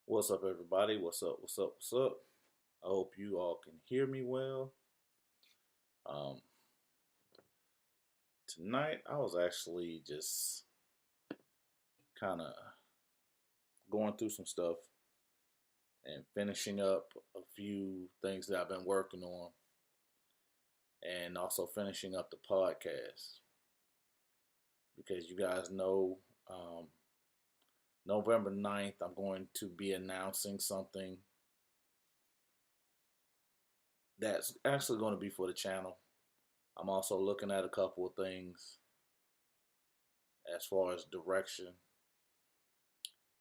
What's up, everybody? What's up? What's up? What's up? I hope you all can hear me well. Um, Tonight, I was actually just kind of going through some stuff and finishing up a few things that I've been working on, and also finishing up the podcast because you guys know November 9th, I'm going to be announcing something that's actually going to be for the channel. I'm also looking at a couple of things as far as direction.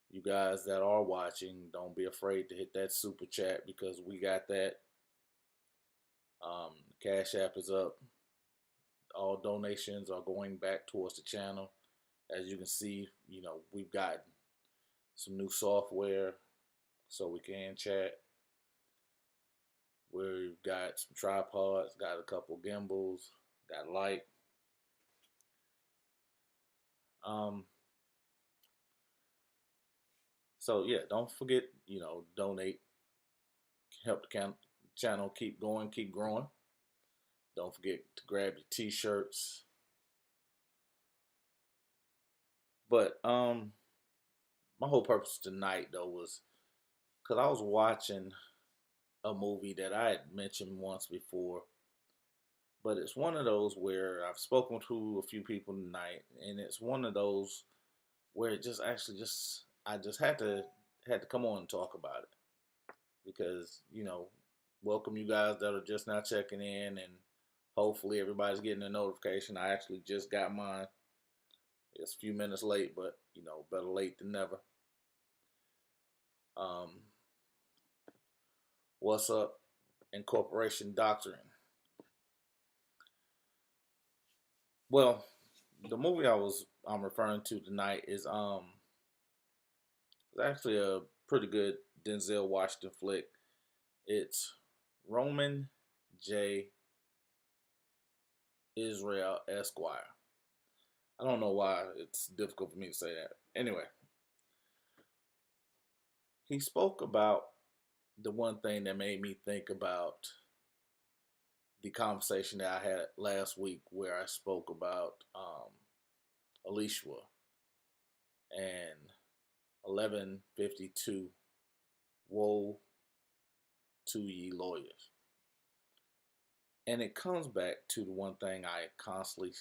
You guys that are watching, don't be afraid to hit that super chat because we got that. Cash App is up. All donations are going back towards the channel. As you can see, we've got some new software so we can chat. We've got some tripods, got a couple gimbals, got light. Um, so yeah, don't forget, donate, help the channel keep going, keep growing. Don't forget to grab your t-shirts. But my whole purpose tonight though was because I was watching a movie that I had mentioned once before, but it's one of those where I've spoken to a few people tonight, and it's one of those where it just actually just I just had to come on and talk about it because welcome you guys that are just now checking in, and hopefully everybody's getting a notification. I actually just got mine. It's a few minutes late, but better late than never. Um, what's up, Incorporation Doctrine? Well, the movie I'm referring to tonight is it's actually a pretty good Denzel Washington flick. It's Roman J. Israel Esquire. I don't know why it's difficult for me to say that. Anyway, he spoke about the one thing that made me think about the conversation that I had last week where I spoke about Alicia and 1152 Woe to Ye Lawyers. And it comes back to the one thing I constantly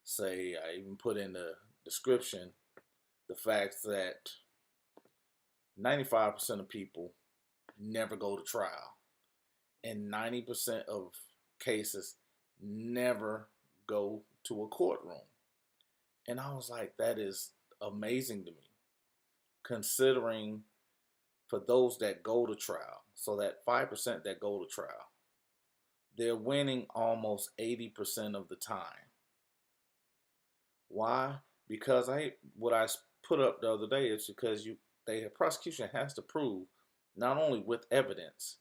say, I even put in the description, the fact that 95% of people never go to trial, and 90% of cases never go to a courtroom. And I was like, that is amazing to me, considering for those that go to trial, so that 5% that go to trial, they're winning almost 80% of the time. Why? Because what I put up the other day is because the prosecution has to prove not only with evidence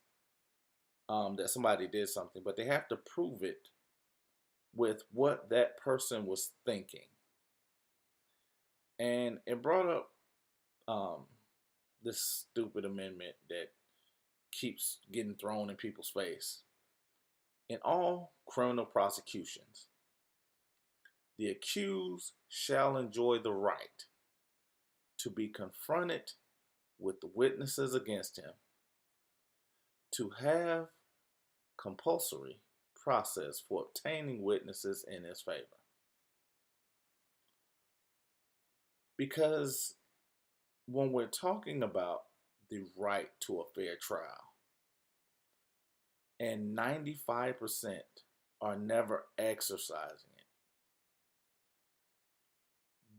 that somebody did something, but they have to prove it with what that person was thinking. And it brought up this stupid amendment that keeps getting thrown in people's face. In all criminal prosecutions, the accused shall enjoy the right to be confronted with the witnesses against him, to have compulsory process for obtaining witnesses in his favor. Because when we're talking about the right to a fair trial, and 95% are never exercising it,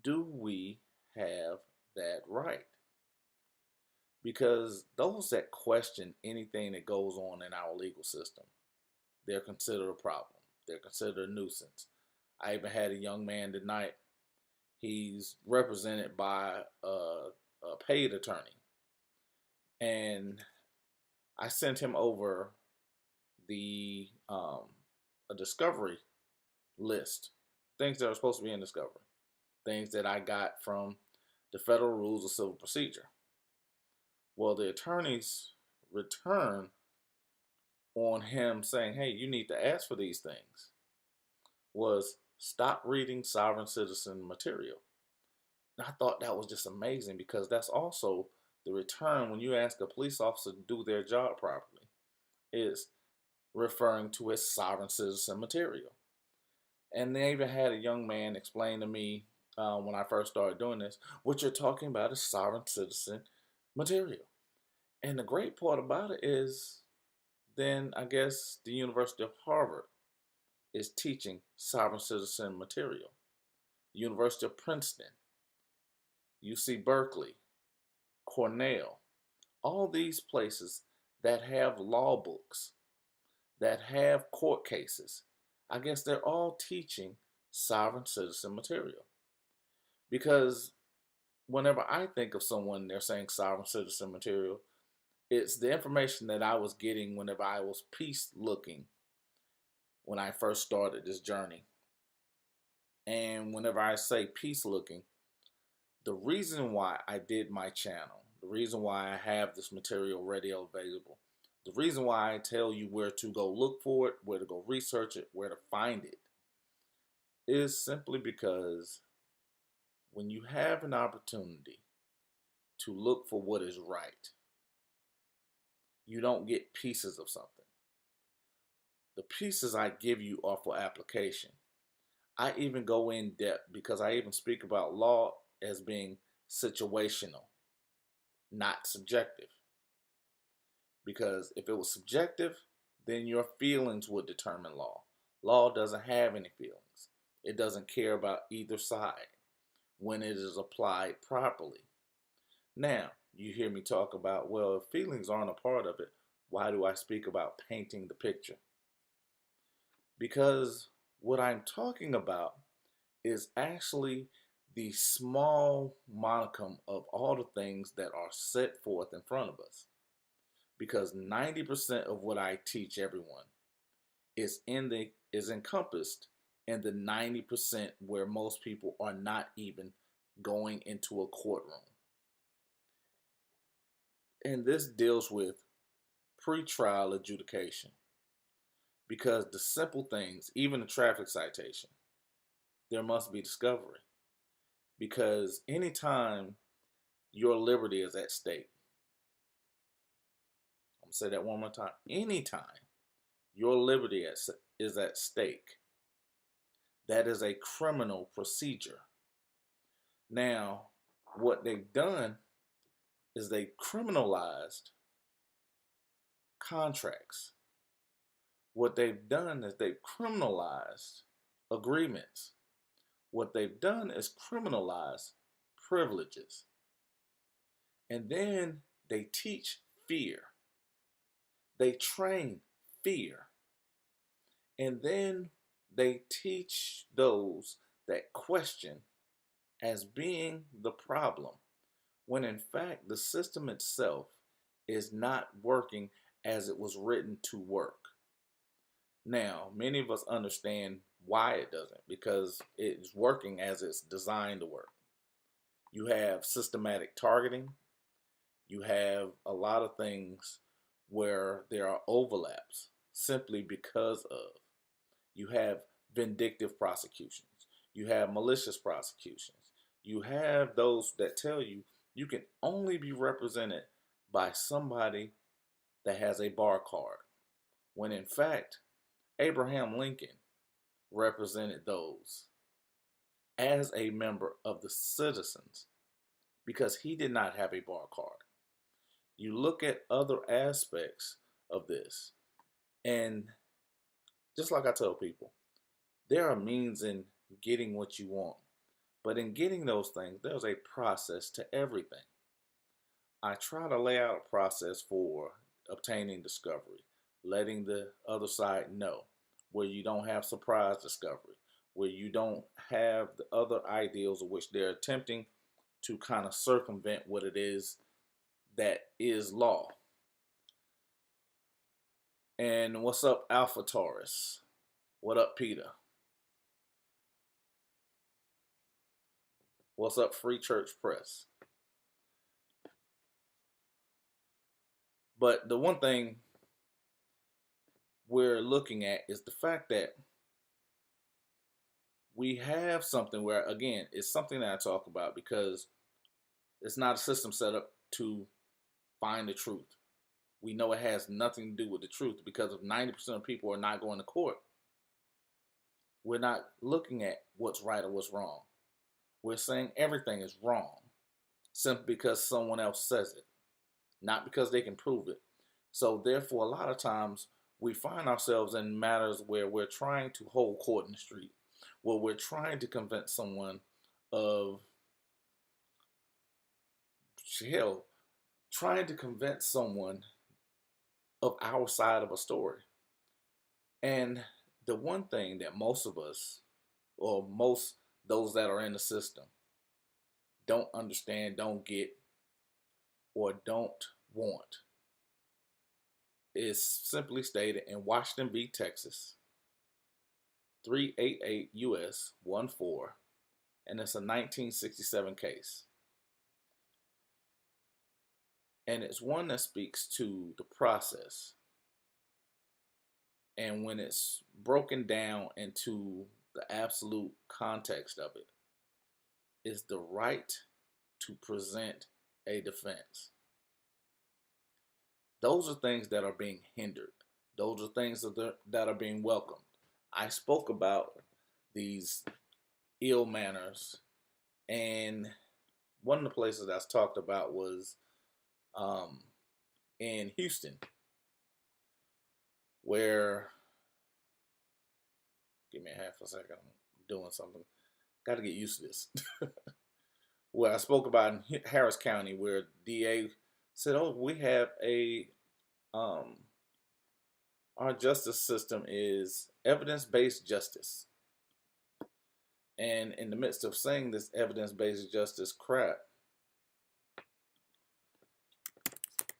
do we have that right? Because those that question anything that goes on in our legal system, they're considered a problem. They're considered a nuisance. I even had a young man tonight. He's represented by a paid attorney. And I sent him over the a discovery list, things that are supposed to be in discovery, things that I got from the Federal Rules of Civil Procedure. Well, the attorneys return on him saying, hey, you need to ask for these things, was stop reading sovereign citizen material. And I thought that was just amazing because that's also the return when you ask a police officer to do their job properly, is referring to as sovereign citizen material. And they even had a young man explain to me when I first started doing this, what you're talking about is sovereign citizen material. And the great part about it is then I guess the University of Harvard is teaching sovereign citizen material. University of Princeton, UC Berkeley, Cornell, all these places that have law books, that have court cases, I guess they're all teaching sovereign citizen material. Because whenever I think of someone, they're saying sovereign citizen material, it's the information that I was getting whenever I was peace looking when I first started this journey. And whenever I say peace looking, the reason why I did my channel, the reason why I have this material ready available, the reason why I tell you where to go look for it, where to go research it, where to find it, is simply because when you have an opportunity to look for what is right, you don't get pieces of something. The pieces I give you are for application. I even go in depth because I even speak about law as being situational, not subjective. Because if it was subjective, then your feelings would determine law. Law doesn't have any feelings. It doesn't care about either side when it is applied properly. Now, you hear me talk about, well, if feelings aren't a part of it, why do I speak about painting the picture? Because what I'm talking about is actually the small monicum of all the things that are set forth in front of us. Because 90% of what I teach everyone is encompassed in the 90% where most people are not even going into a courtroom. And this deals with pre-trial adjudication. Because the simple things, even a traffic citation, there must be discovery. Because anytime your liberty is at stake, I'm going to say that one more time. Anytime your liberty is at stake, that is a criminal procedure. Now, what they've done is they criminalized contracts. What they've done is they've criminalized agreements. What they've done is criminalize privileges. And then they teach fear. They train fear. And then they teach those that question as being the problem, when in fact the system itself is not working as it was written to work. Now, many of us understand why it doesn't, because it's working as it's designed to work. You have systematic targeting. You have a lot of things where there are overlaps simply because of. You have vindictive prosecutions. You have malicious prosecutions. You have those that tell you you can only be represented by somebody that has a bar card, when in fact, Abraham Lincoln represented those as a member of the citizens because he did not have a bar card. You look at other aspects of this, and just like I tell people, there are means in getting what you want, but in getting those things, there's a process to everything. I try to lay out a process for obtaining discovery, letting the other side know, where you don't have surprise discovery, where you don't have the other ideals of which they're attempting to kind of circumvent what it is that is law. And what's up, Alpha Taurus? What up, Peter? What's up, Free Church Press? But the one thing we're looking at is the fact that we have something where, again, it's something that I talk about because it's not a system set up to find the truth. We know it has nothing to do with the truth because if 90% of people are not going to court, we're not looking at what's right or what's wrong. We're saying everything is wrong simply because someone else says it, not because they can prove it. So therefore, a lot of times we find ourselves in matters where we're trying to hold court in the street, where we're trying to convince someone of, hell, trying to convince someone of our side of a story. And the one thing that most of us, or most those that are in the system, don't understand, don't get, or don't want is simply stated in Washington v. Texas, 388 U.S. 14, and it's a 1967 case. And it's one that speaks to the process. And when it's broken down into the absolute context of it, is the right to present a defense. Those are things that are being hindered. Those are things that are being welcomed. I spoke about these ill manners, and one of the places I talked about was in Houston, where, give me a half a second, I'm doing something. Got to get used to this. Where I spoke about in Harris County, where DA said, "Oh, we have our justice system is evidence-based justice." And in the midst of saying this evidence-based justice crap,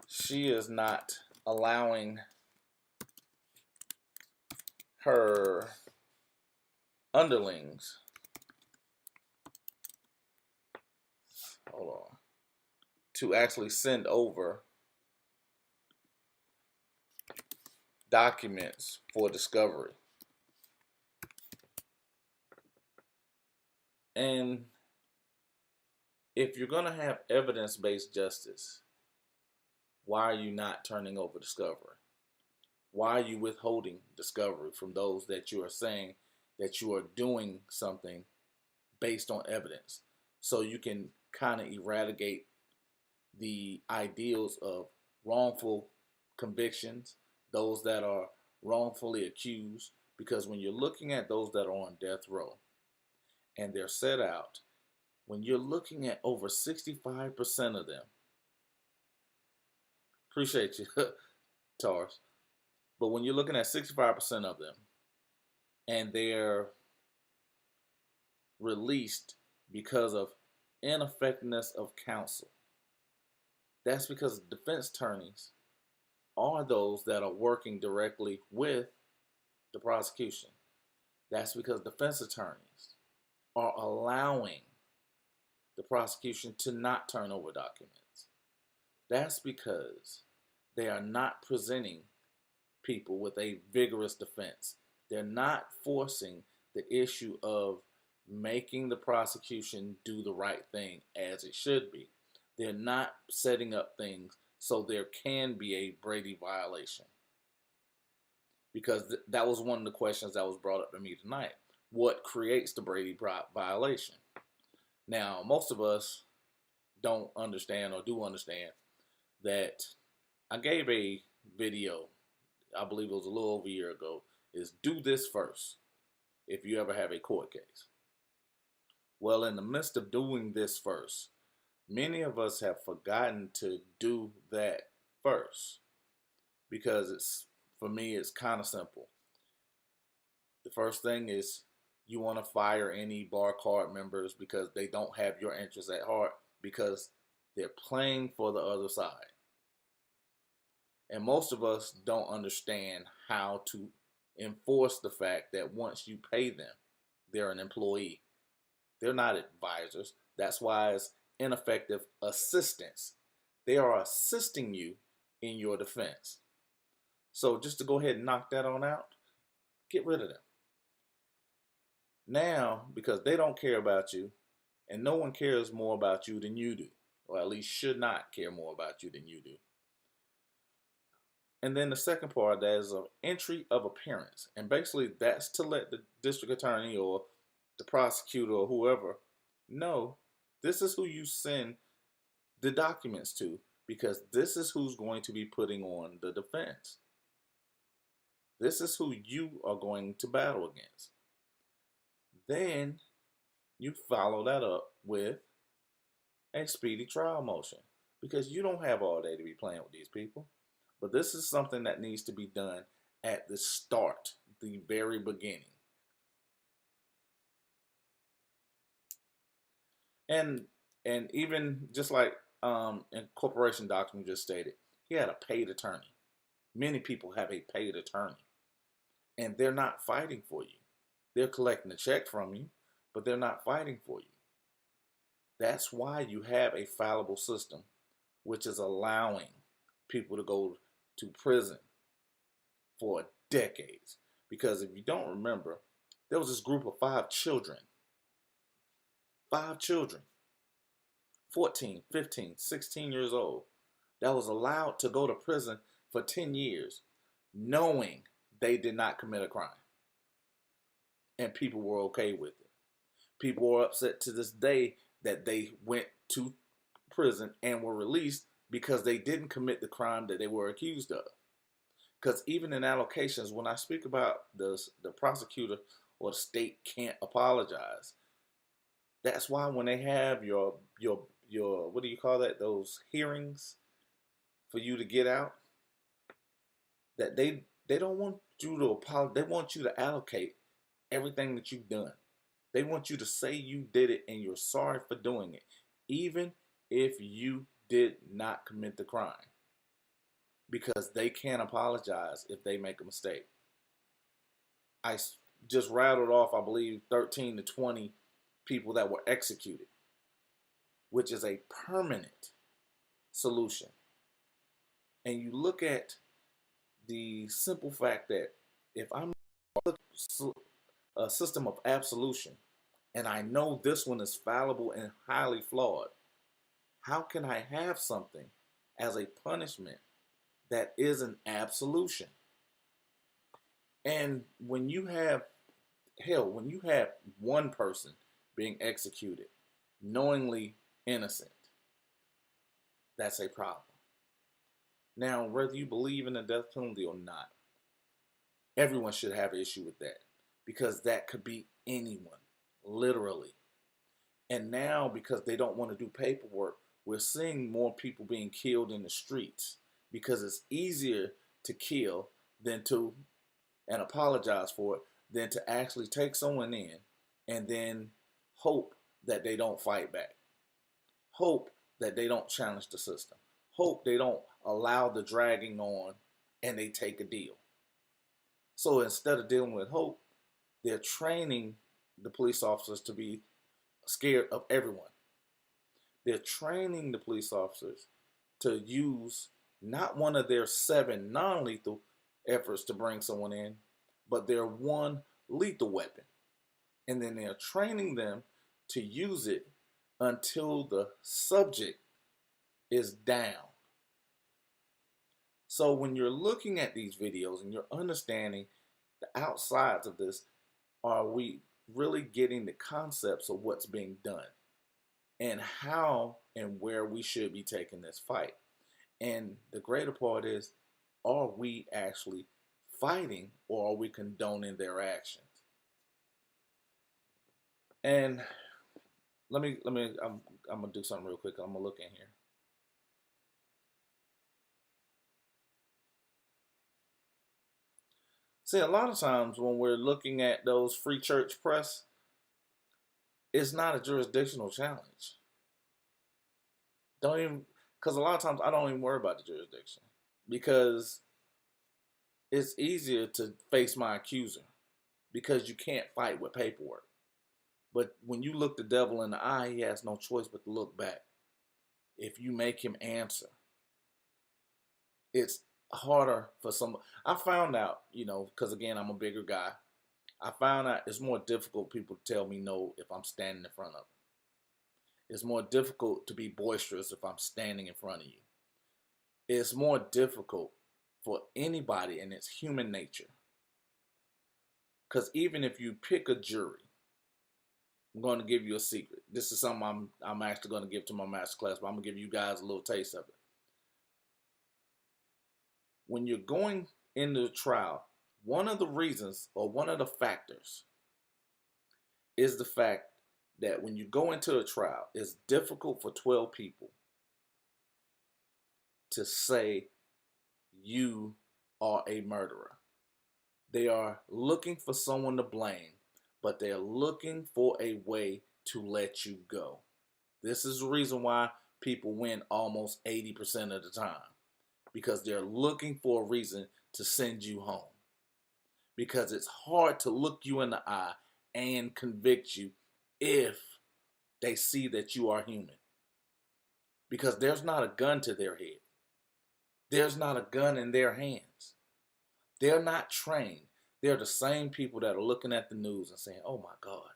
she is not allowing her underlings, hold on, to actually send over documents for discovery. And if you're going to have evidence-based justice, why are you not turning over discovery? Why are you withholding discovery from those that you are saying that you are doing something based on evidence? So you can kind of eradicate the ideals of wrongful convictions, those that are wrongfully accused. Because when you're looking at those that are on death row and they're set out, when you're looking at over 65% of them, appreciate you, Tars, but when you're looking at 65% of them and they're released because of ineffectiveness of counsel, that's because defense attorneys are those that are working directly with the prosecution. That's because defense attorneys are allowing the prosecution to not turn over documents. That's because they are not presenting people with a vigorous defense. They're not forcing the issue of making the prosecution do the right thing as it should be. They're not setting up things so there can be a Brady violation. Because that was one of the questions that was brought up to me tonight. What creates the Brady violation? Now, most of us don't understand or do understand that I gave a video, I believe it was a little over a year ago, is do this first if you ever have a court case. Well, in the midst of doing this first, many of us have forgotten to do that first because for me, it's kind of simple. The first thing is you want to fire any bar card members because they don't have your interests at heart because they're playing for the other side. And most of us don't understand how to enforce the fact that once you pay them, they're an employee. They're not advisors. That's why it's ineffective assistance. They are assisting you in your defense. So just to go ahead and knock that on out, get rid of them. Now, because they don't care about you, and no one cares more about you than you do, or at least should not care more about you than you do. And then the second part of that is an entry of appearance. And basically that's to let the district attorney or the prosecutor or whoever know this is who you send the documents to, because this is who's going to be putting on the defense. This is who you are going to battle against. Then you follow that up with a speedy trial motion, because you don't have all day to be playing with these people. But this is something that needs to be done at the start, the very beginning. And even just like in corporation document just stated, he had a paid attorney. Many people have a paid attorney, and they're not fighting for you. They're collecting a check from you, but they're not fighting for you. That's why you have a fallible system, which is allowing people to go to prison for decades. Because if you don't remember, there was this group of 5 children, 14, 15, 16 years old, that was allowed to go to prison for 10 years, knowing they did not commit a crime. And people were okay with it. People are upset to this day that they went to prison and were released because they didn't commit the crime that they were accused of. Because even in allocations, when I speak about the prosecutor or the state can't apologize, that's why when they have your what do you call that? Those hearings for you to get out, that they don't want you to apologize. They want you to allocate everything that you've done. They want you to say you did it and you're sorry for doing it, even if you did not commit the crime, because they can't apologize if they make a mistake. I just rattled off, I believe, 13 to 20 people that were executed, which is a permanent solution. And you look at the simple fact that if I'm a system of absolution, and I know this one is fallible and highly flawed, how can I have something as a punishment that is an absolution? And when you have one person being executed knowingly innocent, that's a problem. Now, whether you believe in the death penalty or not, everyone should have an issue with that, because that could be anyone, literally. And now, because they don't want to do paperwork, we're seeing more people being killed in the streets, because it's easier to kill than to, and apologize for it, than to actually take someone in and then hope that they don't fight back. Hope that they don't challenge the system. Hope they don't allow the dragging on and they take a deal. So instead of dealing with hope, they're training the police officers to be scared of everyone. They're training the police officers to use not one of their 7 non-lethal efforts to bring someone in, but their one lethal weapon. And then they're training them to use it until the subject is down. So when you're looking at these videos and you're understanding the outsides of this, are we really getting the concepts of what's being done and how and where we should be taking this fight? And the greater part is, are we actually fighting, or are we condoning their actions? And I'm gonna do something real quick. I'm gonna look in here. See, a lot of times when we're looking at those free church press, it's not a jurisdictional challenge. Don't even, because a lot of times I don't even worry about the jurisdiction, because it's easier to face my accuser, because you can't fight with paperwork. But when you look the devil in the eye, he has no choice but to look back. If you make him answer. It's harder for some. I found out, because again, I'm a bigger guy. I found out it's more difficult people to tell me no if I'm standing in front of them. It's more difficult to be boisterous if I'm standing in front of you. It's more difficult for anybody, and it's human nature. Because even if you pick a jury, I'm going to give you a secret. This is something I'm actually going to give to my master class, but I'm going to give you guys a little taste of it. When you're going into the trial, one of the reasons or one of the factors is the fact that when you go into a trial, it's difficult for 12 people to say you are a murderer. They are looking for someone to blame, but they're looking for a way to let you go. This is the reason why people win almost 80% of the time, because they're looking for a reason to send you home. Because it's hard to look you in the eye and convict you if they see that you are human. Because there's not a gun to their head. There's not a gun in their hands. They're not trained. They're the same people that are looking at the news and saying, oh my God,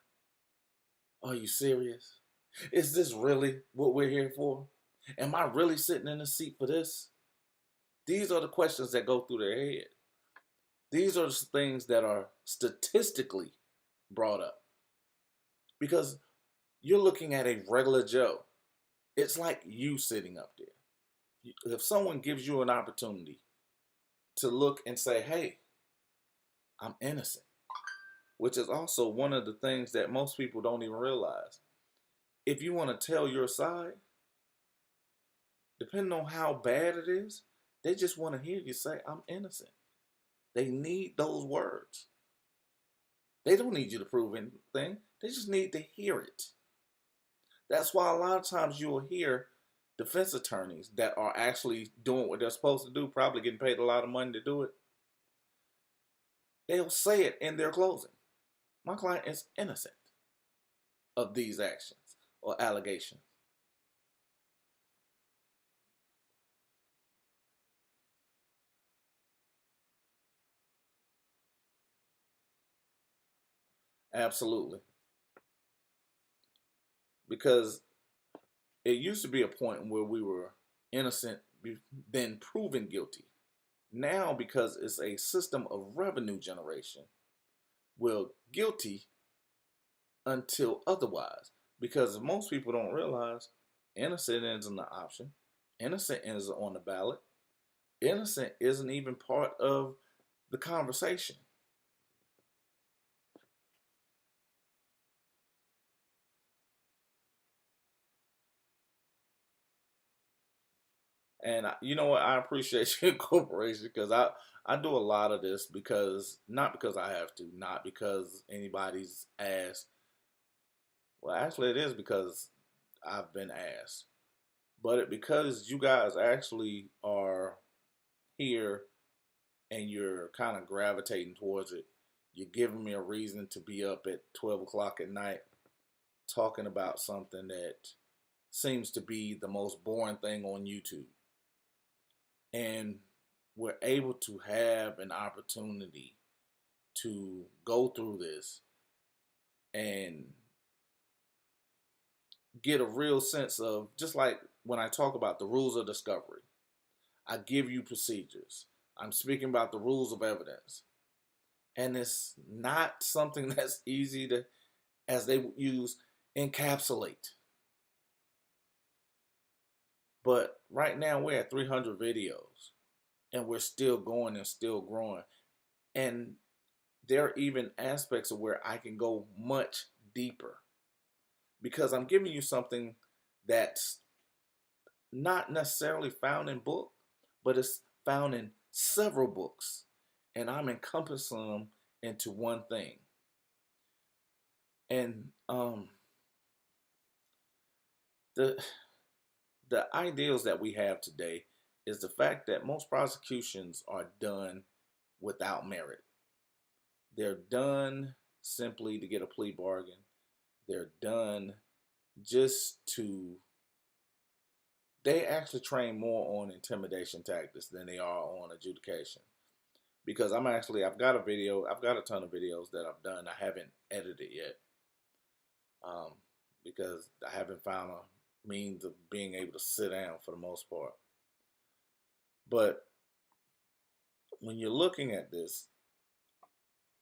are you serious? Is this really what we're here for? Am I really sitting in the seat for this? These are the questions that go through their head. These are the things that are statistically brought up. Because you're looking at a regular Joe. It's like you sitting up there. If someone gives you an opportunity to look and say, hey, I'm innocent, which is also one of the things that most people don't even realize. If you want to tell your side, depending on how bad it is, they just want to hear you say, I'm innocent. They need those words. They don't need you to prove anything. They just need to hear it. That's why a lot of times you'll hear defense attorneys that are actually doing what they're supposed to do, probably getting paid a lot of money to do it. They'll say it in their closing. My client is innocent of these actions or allegations. Absolutely. Because it used to be a point where we were innocent, then proven guilty. Now, because it's a system of revenue generation, we're guilty until otherwise. Because most people don't realize innocent isn't an option. Innocent isn't on the ballot. Innocent isn't even part of the conversation. And you know what? I appreciate your corporation because I do a lot of this because not because I have to, not because anybody's asked. Well, actually, it is because I've been asked, but because you guys actually are here and you're kind of gravitating towards it. You're giving me a reason to be up at 12 o'clock at night talking about something that seems to be the most boring thing on YouTube. And we're able to have an opportunity to go through this and get a real sense of, just like when I talk about the rules of discovery, I give you procedures. I'm speaking about the rules of evidence. And it's not something that's easy to, as they use, encapsulate. But right now we're at 300 videos and we're still going and still growing. And there are even aspects of where I can go much deeper because I'm giving you something that's not necessarily found in book, but it's found in several books. And I'm encompassing them into one thing. And the the ideals that we have today is the fact that most prosecutions are done without merit. They're done simply to get a plea bargain. They're done just to they actually train more on intimidation tactics than they are on adjudication. Because I've got a video, I've got a ton of videos that I've done. I haven't edited yet, um, because I haven't found a means of being able to sit down for the most part. But when you're looking at this,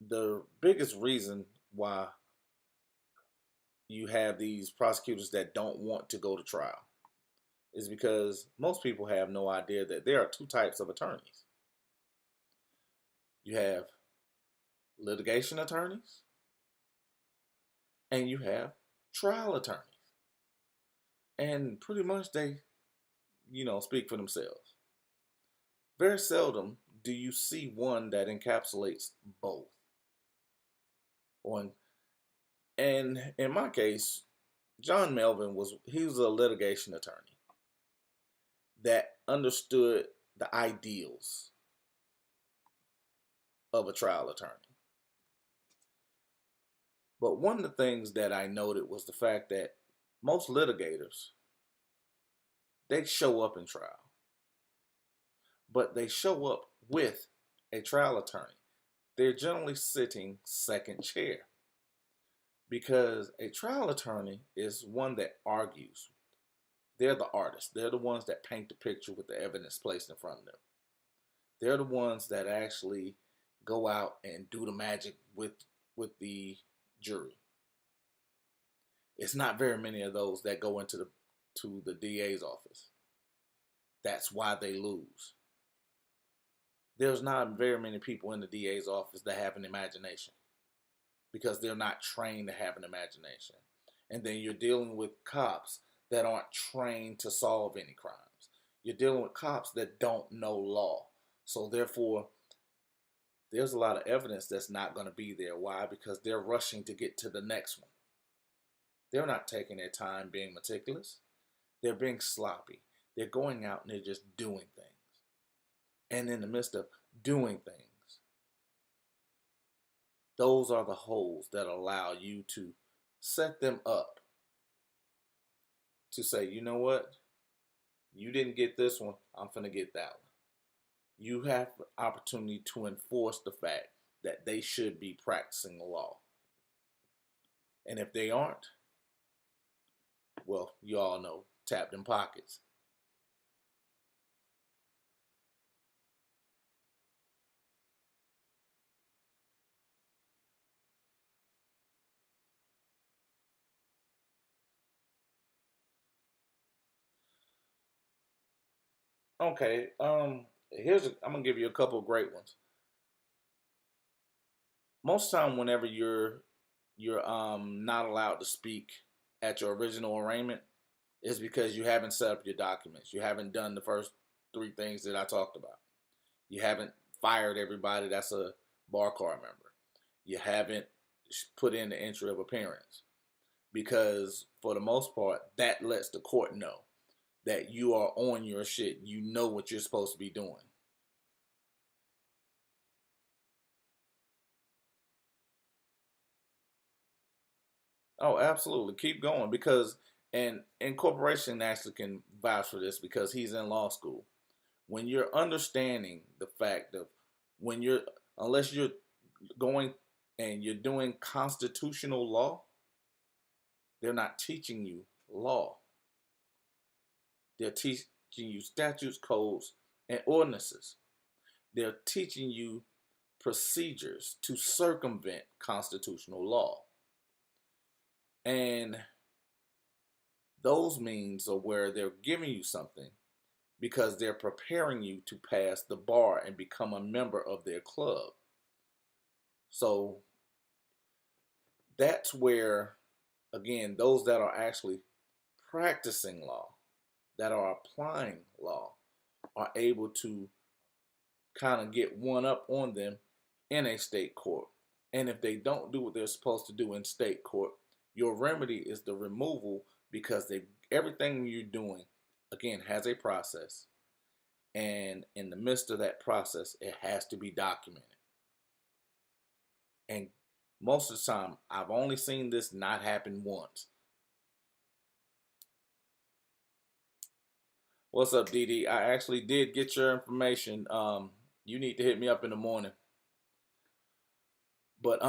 the biggest reason why you have these prosecutors that don't want to go to trial is because most people have no idea that there are two types of attorneys. You have litigation attorneys and you have trial attorneys. And pretty much they, speak for themselves. Very seldom do you see one that encapsulates both. On and in my case, John Melvin he was a litigation attorney that understood the ideals of a trial attorney. But one of the things that I noted was the fact that most litigators, they show up in trial, but they show up with a trial attorney. They're generally sitting second chair because a trial attorney is one that argues. They're the artists. They're the ones that paint the picture with the evidence placed in front of them. They're the ones that actually go out and do the magic with the jury. It's not very many of those that go into the DA's office. That's why they lose. There's not very many people in the DA's office that have an imagination because they're not trained to have an imagination. And then you're dealing with cops that aren't trained to solve any crimes. You're dealing with cops that don't know law. So therefore, there's a lot of evidence that's not going to be there. Why? Because they're rushing to get to the next one. They're not taking their time being meticulous. They're being sloppy. They're going out and they're just doing things. And in the midst of doing things, those are the holes that allow you to set them up to say, you know what? You didn't get this one. I'm finna get that one. You have the opportunity to enforce the fact that they should be practicing the law. And if they aren't, well, you all know, tap them pockets. Okay, I'm gonna give you a couple of great ones. Most time, whenever you're not allowed to speak at your original arraignment, is because you haven't set up your documents. You haven't done the first three things that I talked about. You haven't fired everybody that's a bar card member. You haven't put in the entry of appearance. Because for the most part, that lets the court know that you are on your shit. You know what you're supposed to be doing. Oh, absolutely. Keep going because and corporation actually can vouch for this because he's in law school. When you're understanding the fact of when you're unless you're going and you're doing constitutional law, they're not teaching you law. They're teaching you statutes, codes, and ordinances. They're teaching you procedures to circumvent constitutional law. And those means are where they're giving you something because they're preparing you to pass the bar and become a member of their club. So that's where, again, those that are actually practicing law, that are applying law, are able to kind of get one up on them in a state court. And if they don't do what they're supposed to do in state court, your remedy is the removal because everything you're doing, again, has a process. And in the midst of that process, it has to be documented. And most of the time, I've only seen this not happen once. What's up, DD? I actually did get your information. You need to hit me up in the morning. But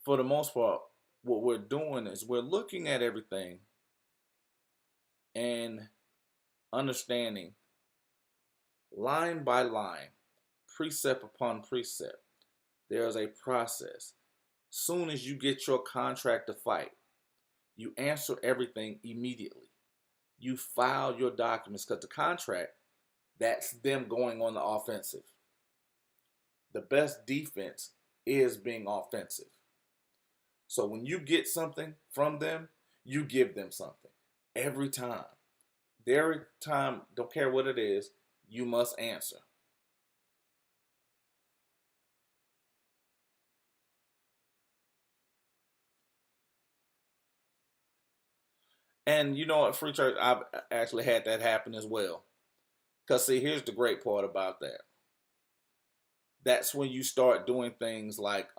for the most part, what we're doing is we're looking at everything and understanding line by line, precept upon precept. There's a process. Soon as you get your contract to fight, you answer everything immediately. You file your documents because the contract, that's them going on the offensive. The best defense is being offensive. So when you get something from them, you give them something every time. Every time, don't care what it is, you must answer. And you know what, Free Church, I've actually had that happen as well. Because, see, here's the great part about that. That's when you start doing things like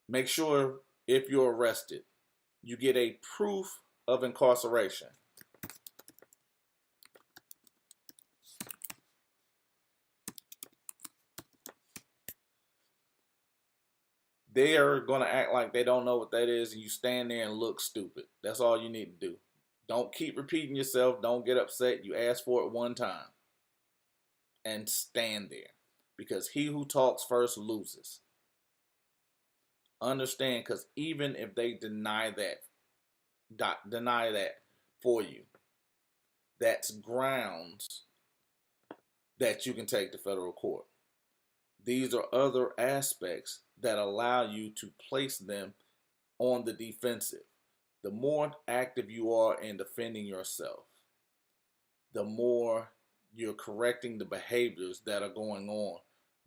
make sure if you're arrested, you get a proof of incarceration. They are going to act like they don't know what that is, and you stand there and look stupid. That's all you need to do. Don't keep repeating yourself. Don't get upset. You ask for it one time and stand there, because he who talks first loses. Understand, because even if they deny that for you, that's grounds that you can take to federal court. These are other aspects that allow you to place them on the defensive. The more active you are in defending yourself, the more you're correcting the behaviors that are going on.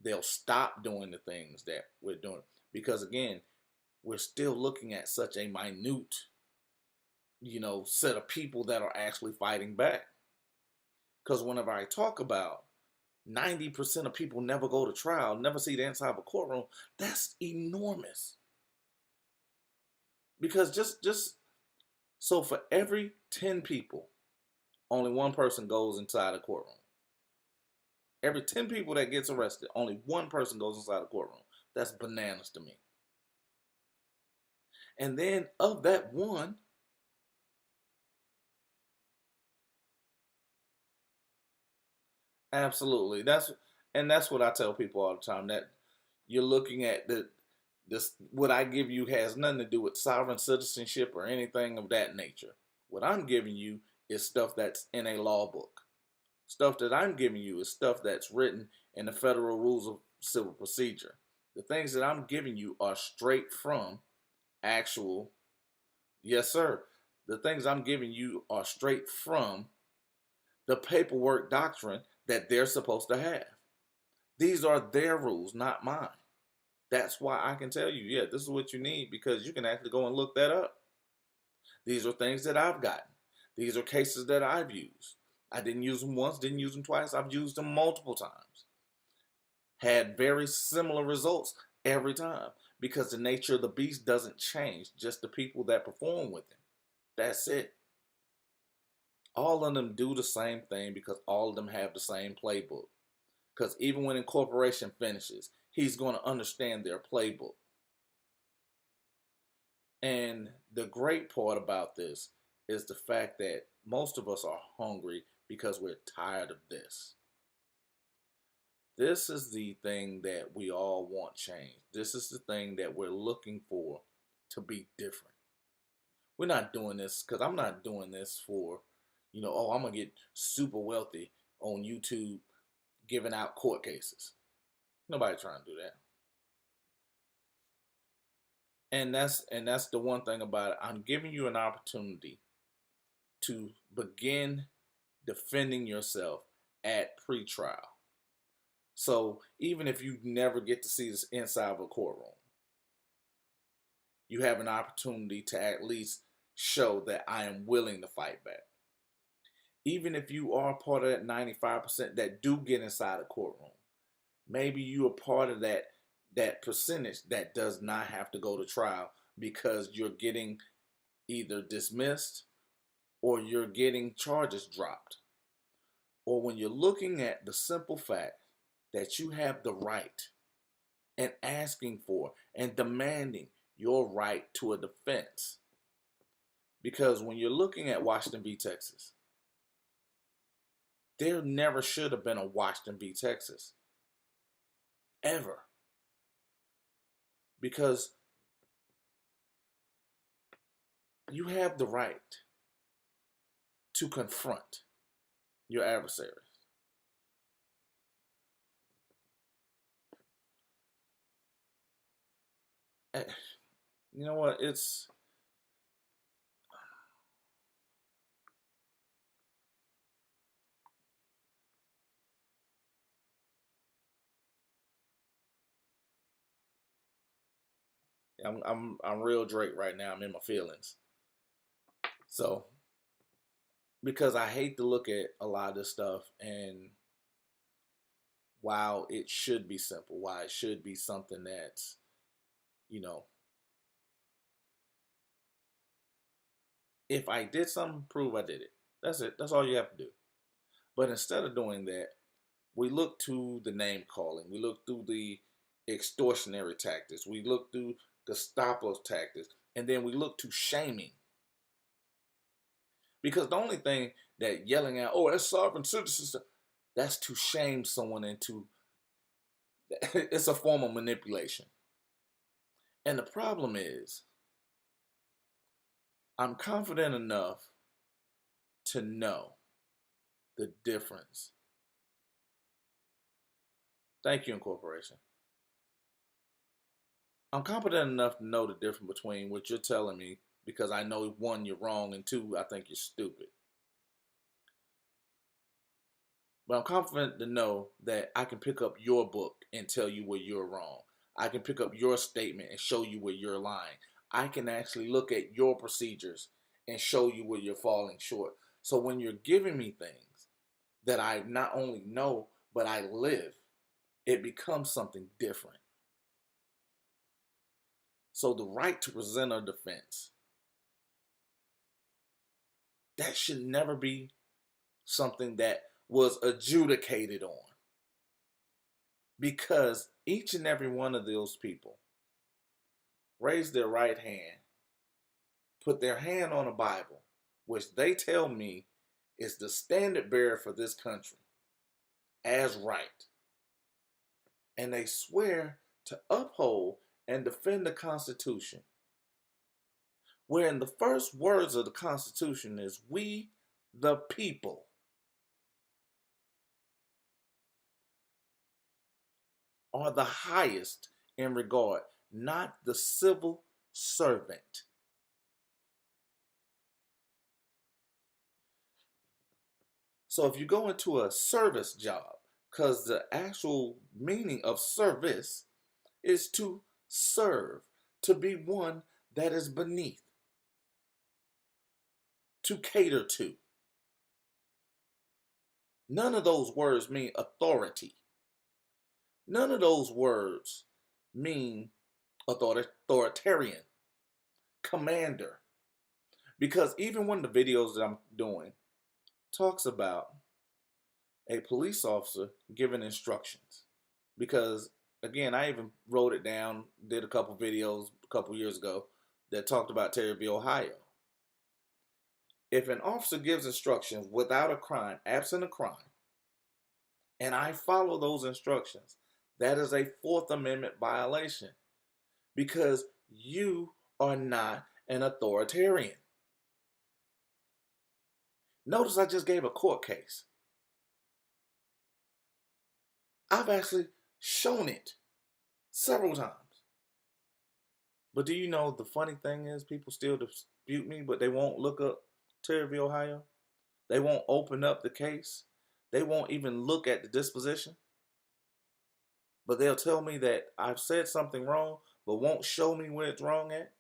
They'll stop doing the things that we're doing. Because again, we're still looking at such a minute, set of people that are actually fighting back. Because whenever I talk about 90% of people never go to trial, never see the inside of a courtroom, that's enormous. Because just so for every 10 people, only one person goes inside a courtroom. Every 10 people that gets arrested, only one person goes inside a courtroom. That's bananas to me. And then of that one, absolutely. That's what I tell people all the time, that you're looking at this what I give you has nothing to do with sovereign citizenship or anything of that nature. What I'm giving you is stuff that's in a law book. Stuff that I'm giving you is stuff that's written in the Federal Rules of Civil Procedure. The things that I'm giving you are straight from actual, yes, sir. The things I'm giving you are straight from the paperwork doctrine that they're supposed to have. These are their rules, not mine. That's why I can tell you, yeah, this is what you need, because you can actually go and look that up. These are things that I've gotten. These are cases that I've used. I didn't use them once, didn't use them twice. I've used them multiple times. Had very similar results every time, because the nature of the beast doesn't change, just the people that perform with him. That's it. All of them do the same thing because all of them have the same playbook. Because even when incorporation finishes, he's going to understand their playbook. And the great part about this is the fact that most of us are hungry because we're tired of this. This is the thing that we all want changed. This is the thing that we're looking for to be different. We're not doing this because I'm not doing this for, oh, I'm going to get super wealthy on YouTube giving out court cases. Nobody trying to do that. And that's the one thing about it. I'm giving you an opportunity to begin defending yourself at pretrial. So even if you never get to see this inside of a courtroom, you have an opportunity to at least show that I am willing to fight back. Even if you are part of that 95% that do get inside a courtroom, maybe you are part of that percentage that does not have to go to trial because you're getting either dismissed or you're getting charges dropped, or when you're looking at the simple fact that you have the right and asking for and demanding your right to a defense. Because when you're looking at Washington v. Texas, there never should have been a Washington v. Texas. Ever. Because you have the right to confront your adversaries. You know what? I'm real Drake right now. I'm in my feelings. So because I hate to look at a lot of this stuff, and while it should be simple, while it should be something that's, you know, if I did something, prove I did it. That's it. That's all you have to do. But instead of doing that, we look to the name calling. We look through the extortionary tactics. We look through the Gestapo tactics. And then we look to shaming. Because the only thing that yelling out, oh, that's sovereign citizenship, that's to shame someone into, it's a form of manipulation. And the problem is, I'm confident enough to know the difference. Thank you, Incorporation. I'm competent enough to know the difference between what you're telling me, because I know, one, you're wrong, and two, I think you're stupid. But I'm confident to know that I can pick up your book and tell you where you're wrong. I can pick up your statement and show you where you're lying. I can actually look at your procedures and show you where you're falling short. So when you're giving me things that I not only know, but I live, it becomes something different. So the right to present a defense, that should never be something that was adjudicated on. Because each and every one of those people raised their right hand, put their hand on a Bible, which they tell me is the standard bearer for this country, as right. And they swear to uphold and defend the Constitution, wherein the first words of the Constitution is, we the people. Are the highest in regard, not the civil servant. So if you go into a service job, because the actual meaning of service is to serve, to be one that is beneath, to cater to. None of those words mean authority. None of those words mean authoritarian, commander. Because even when the videos that I'm doing talks about a police officer giving instructions, because again, I even wrote it down, did a couple videos a couple years ago that talked about Terryville, Ohio. If an officer gives instructions without a crime, absent a crime, and I follow those instructions, that is a Fourth Amendment violation, because you are not an authoritarian. Notice I just gave a court case. I've actually shown it several times. But do you know the funny thing is, people still dispute me, but they won't look up Terryville, Ohio. They won't open up the case. They won't even look at the disposition. But they'll tell me that I've said something wrong, but won't show me where it's wrong at.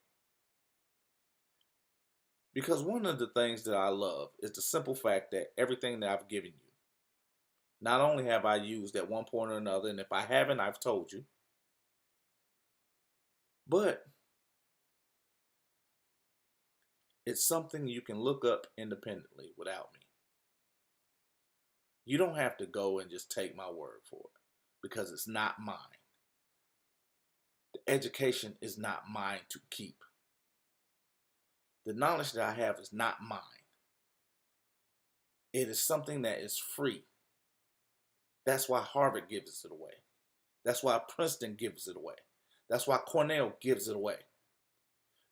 Because one of the things that I love is the simple fact that everything that I've given you, not only have I used at one point or another, and if I haven't, I've told you, but It's something you can look up independently without me. You don't have to go and just take my word for it because it's not mine. The education is not mine to keep. The knowledge that I have is not mine. It is something that is free. That's why Harvard gives it away. That's why Princeton gives it away. That's why Cornell gives it away.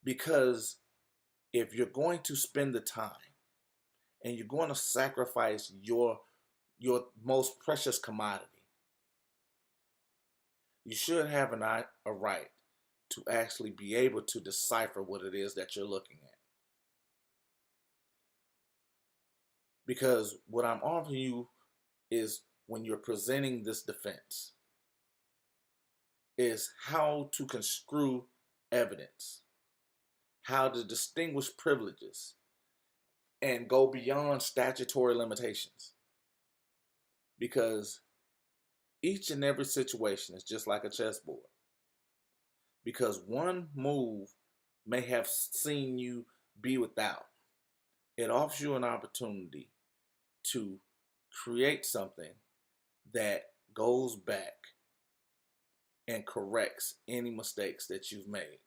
Because if you're going to spend the time and you're going to sacrifice your most precious commodity, you should have a right to actually be able to decipher what it is that you're looking at. Because what I'm offering you is, when you're presenting this defense, is how to construe evidence, how to distinguish privileges, and go beyond statutory limitations. Because each and every situation is just like a chessboard. Because one move may have seen you be without. It offers you an opportunity to create something that goes back and corrects any mistakes that you've made.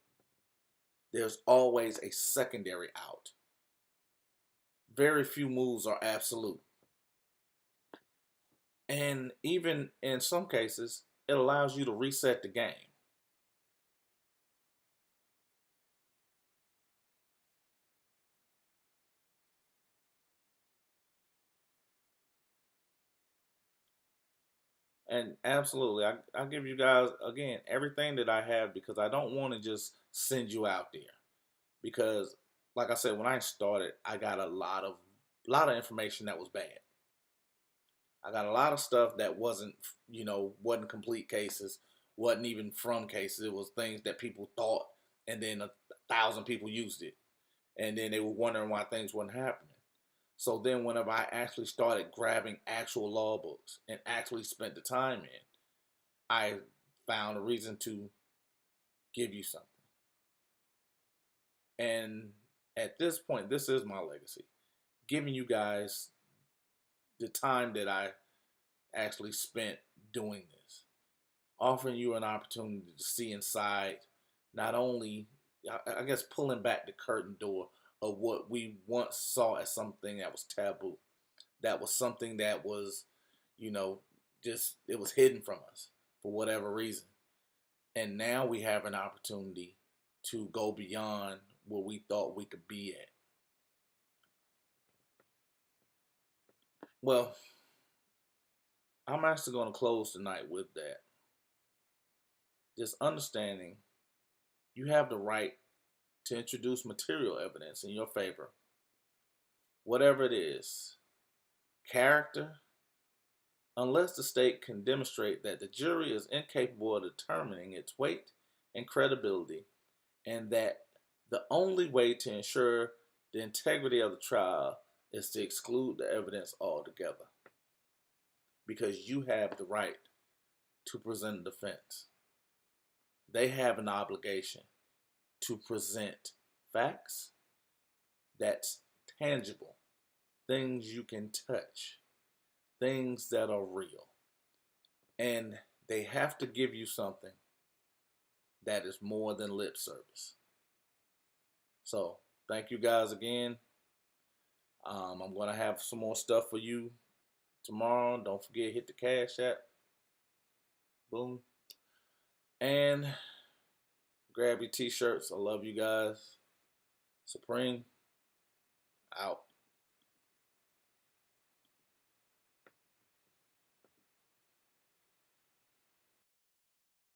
There's always a secondary out. Very few moves are absolute. And even in some cases, it allows you to reset the game. And absolutely, I give you guys, again, everything that I have, because I don't want to just send you out there. Because, like I said, when I started, I got a lot of information that was bad. I got a lot of stuff that wasn't complete cases, wasn't even from cases. It was things that people thought, and then 1,000 people used it, and then they were wondering why things weren't happening. So then, whenever I actually started grabbing actual law books and actually spent the time in, I found a reason to give you something. And at this point, this is my legacy, giving you guys the time that I actually spent doing this, offering you an opportunity to see inside, not only, I guess, pulling back the curtain door of what we once saw as something that was taboo, that was something that was, just, it was hidden from us for whatever reason. And now we have an opportunity to go beyond where we thought we could be at. Well, I'm actually going to close tonight with that. Just understanding you have the right to introduce material evidence in your favor, whatever it is. Character, unless the state can demonstrate that the jury is incapable of determining its weight and credibility, and that the only way to ensure the integrity of the trial is to exclude the evidence altogether. Because you have the right to present a defense. They have an obligation to present facts that's tangible, things you can touch, things that are real. And they have to give you something that is more than lip service. So, thank you guys again. I'm going to have some more stuff for you tomorrow. Don't forget, hit the Cash App. Boom. And grab your t-shirts. I love you guys. Supreme, out.